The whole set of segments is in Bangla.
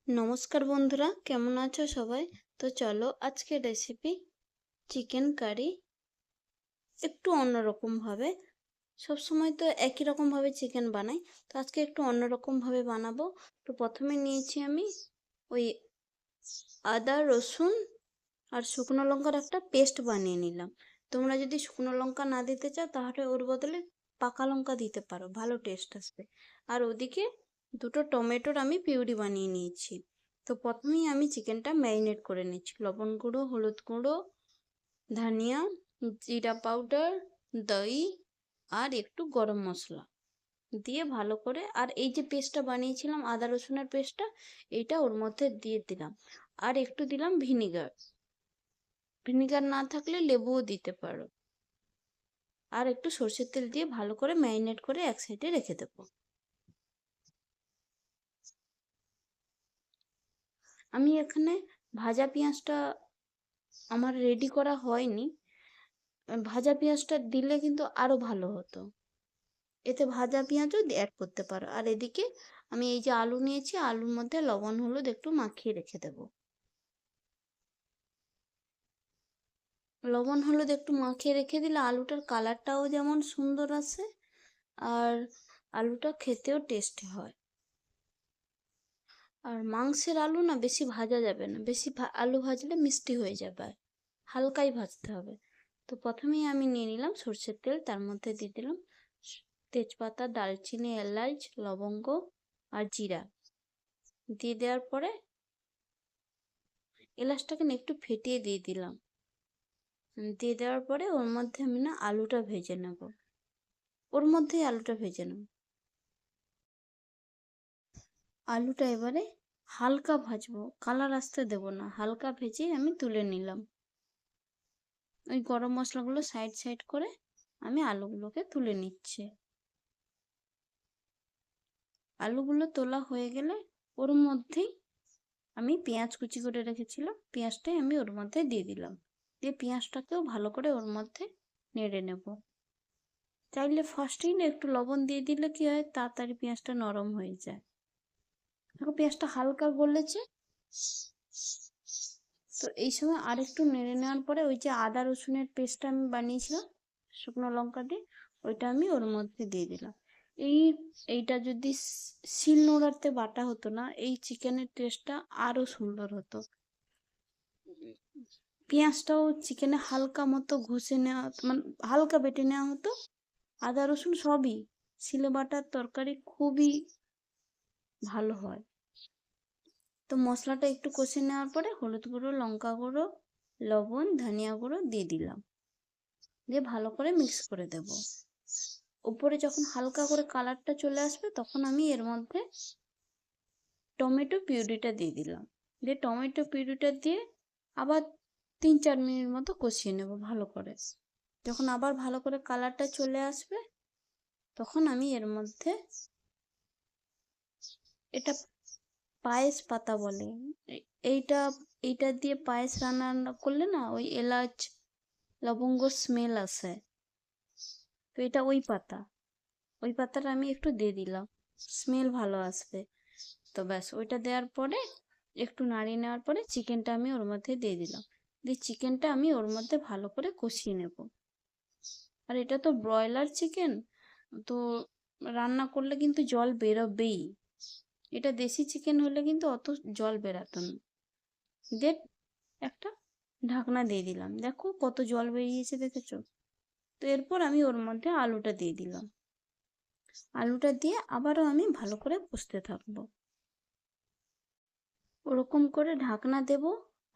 নমস্কার বন্ধুরা, কেমন আছো সবাই? তো চলো আজকে রেসিপি চিকেন কারি একটু অন্যরকম ভাবে। সবসময় তো একই রকম ভাবে চিকেন বানাই, তো আজকে একটু অন্যরকম ভাবে বানাবো। তো প্রথমে নিয়েছি আমি ওই আদা রসুন আর শুকনো লঙ্কার একটা পেস্ট বানিয়ে নিলাম। তোমরা যদি শুকনো লঙ্কা না দিতে চাও তাহলে ওর বদলে পাকা লঙ্কা দিতে পারো, ভালো টেস্ট আসবে। আর ওদিকে দুটো টমেটোর আমি পিউরি বানিয়ে নিয়েছি। তো প্রথমেই আমি চিকেনটা ম্যারিনেট করে নিচ্ছি। লবণ গুঁড়ো, হলুদ গুঁড়ো, ধনিয়া, জিরা পাউডার, দই আর একটু গরম মশলা দিয়ে ভালো করে, আর এই যে পেস্টটা বানিয়েছিলাম আদা রসুনের পেস্টটা, এইটা ওর মধ্যে দিয়ে দিলাম। আর একটু দিলাম ভিনিগার, ভিনিগার না থাকলে লেবুও দিতে পারো। আর একটু সর্ষের তেল দিয়ে ভালো করে ম্যারিনেট করে এক সাইডে রেখে দেবো। আমি এখানে ভাজা পেঁয়াজটা আমার রেডি করা হয়নি। ভাজা পেঁয়াজটা দিলে কিন্তু আরো ভালো হতো, এতে ভাজা পেঁয়াজও অ্যাড করতে পারো। আর এদিকে আমি এই যে আলু নিয়েছি, আলুর মধ্যে লবণ হলুদ একটু মাখিয়ে রেখে দেবো। লবণ হলুদ একটু মাখিয়ে রেখে দিলে আলুটার কালারটাও যেমন সুন্দর আসে, আর আলুটা খেতেও টেস্টি হয়। আর মাংসের আলু না বেশি ভাজা যাবে না, বেশি আলু ভাজলে মিষ্টি হয়ে যাবে, হালকাই ভাজতে হবে। তো প্রথমেই আমি নিয়ে নিলাম সর্ষের তেল, তার মধ্যে দিয়ে দিলাম তেজপাতা, দারচিনি, এলাচ, লবঙ্গ আর জিরা। দিয়ে দেওয়ার পরে এলাচটাকে না একটু ফেটিয়ে দিয়ে দিলাম। দিয়ে দেওয়ার পরে ওর মধ্যে আমি না আলুটা ভেজে নেব, ওর মধ্যেই আলুটা ভেজে নেব। আলুটা এবারে হালকা ভাজবো, কালার আসতে দেবো না, হালকা ভেজে আমি তুলে নিলাম। ওই গরম মশলাগুলো সাইড সাইড করে আমি আলুগুলোকে তুলে নিচ্ছি। আলুগুলো তোলা হয়ে গেলে ওর মধ্যেই আমি পেঁয়াজ কুচি করে রেখেছিলাম, পেঁয়াজটাই আমি ওর মধ্যে দিয়ে দিলাম। দিয়ে পেঁয়াজটাকেও ভালো করে ওর মধ্যে নেড়ে নেব। চাইলে ফার্স্টেই না একটু লবণ দিয়ে দিলে কি হয়, তাড়াতাড়ি পেঁয়াজটা নরম হয়ে যায়। দেখো পেঁয়াজটা হালকা গলেছে। তো এই সময় আর একটু নেড়ে নেওয়ার পরে ওই যে আদা রসুনের পেস্টটা আমি বানিয়েছিলাম শুকনো লঙ্কা দিয়ে, ওইটা আমি ওর মধ্যে দিয়ে দিলাম। এই এইটা যদি শিল নোড়াতে বাটা হতো না, এই চিকেনের টেস্টটা আরো সুন্দর হতো। পেঁয়াজটাও চিকেনে হালকা মতো ঘষে নেওয়া, মানে হালকা বেটে নেওয়া হতো। আদা রসুন সবই, শিলে বাটার তরকারি খুবই ভালো হয়। তো মশলাটা একটু কষে নেওয়ার পরে হলুদ গুঁড়ো, লঙ্কা গুঁড়ো, লবণ, ধনিয়া গুঁড়ো দিয়ে দিলাম। দিয়ে ভালো করে মিক্স করে দেব। উপরে যখন হালকা করে কালারটা চলে আসবে তখন আমি এর মধ্যে টমেটো পিউরিটা দিয়ে দিলাম। দিয়ে টমেটো পিউরিটা দিয়ে আবার 3-4 মিনিট মতো কষিয়ে নেব ভালো করে। যখন আবার ভালো করে কালারটা চলে আসবে তখন আমি এর মধ্যে, এটা পায়েস পাতা বলে, এইটা এইটা দিয়ে পায়েস রান্না করলে না ওই এলাচ লবঙ্গ স্মেল আসে। তো এটা ওই পাতা, ওই পাতাটা আমি একটু দিয়ে দিলাম, স্মেল ভালো আসবে। তো ব্যাস ওইটা দেওয়ার পরে একটু নাড়িয়ে নেওয়ার পরে চিকেনটা আমি ওর মধ্যে দিয়ে দিলাম। দিয়ে চিকেনটা আমি ওর মধ্যে ভালো করে কষিয়ে নেব। আর এটা তো ব্রয়লার চিকেন, তো রান্না করলে কিন্তু জল বেরোবেই। এটা দেশি চিকেন হলে কিন্তু অত জল বেরাতো না। দিয়ে একটা ঢাকনা দিয়ে দিলাম, দেখো কত জল বেরিয়েছে দেখেছো। তো এরপর আমি ওর মধ্যে আলুটা দিয়ে দিলাম। আলুটা দিয়ে আবারও আমি ভালো করে কষতে থাকবো। ওরকম করে ঢাকনা দেব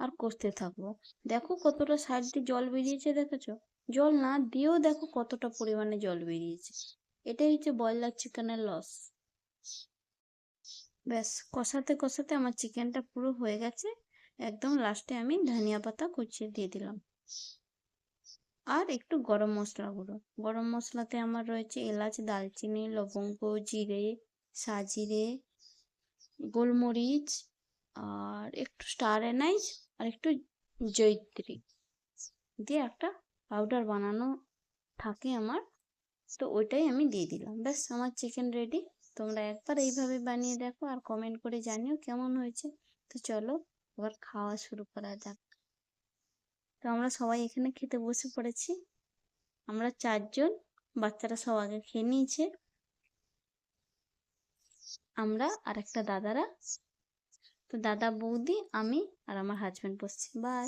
আর কষতে থাকবো। দেখো কতটা সাইড দিয়ে জল বেরিয়েছে দেখেছো। জল না দিয়েও দেখো কতটা পরিমাণে জল বেরিয়েছে। এটাই হচ্ছে ব্রয়লার চিকেনের লস। ব্যাস কষাতে কষাতে আমার চিকেনটা পুরো হয়ে গেছে। একদম লাস্টে আমি ধনিয়া পাতা কুচিয়ে দিয়ে দিলাম। আর একটু গরম মশলা গুঁড়ো। গরম মশলাতে আমার রয়েছে এলাচ, দারচিনি, লবঙ্গ, জিরে, সাজিরে, গোলমরিচ, আর একটু স্টার এনাইজ, আর একটু জয়িত্রী দিয়ে একটা পাউডার বানানো থাকে আমার, তো ওইটাই আমি দিয়ে দিলাম। ব্যাস আমার চিকেন রেডি। তোমরা একবার এইভাবে বানিয়ে দেখো আর কমেন্ট করে জানিও কেমন হয়েছে। তো চলো এবার খাওয়া শুরু করা যাক। তো আমরা সবাই এখানে খেতে বসে পড়েছি। আমরা 4 জন, বাচ্চারা সব আগে খেয়ে নিয়েছে। আমরা আর একটা দাদারা, তো দাদা, বৌদি, আমি আর আমার হাজবেন্ড বসছি। বাই।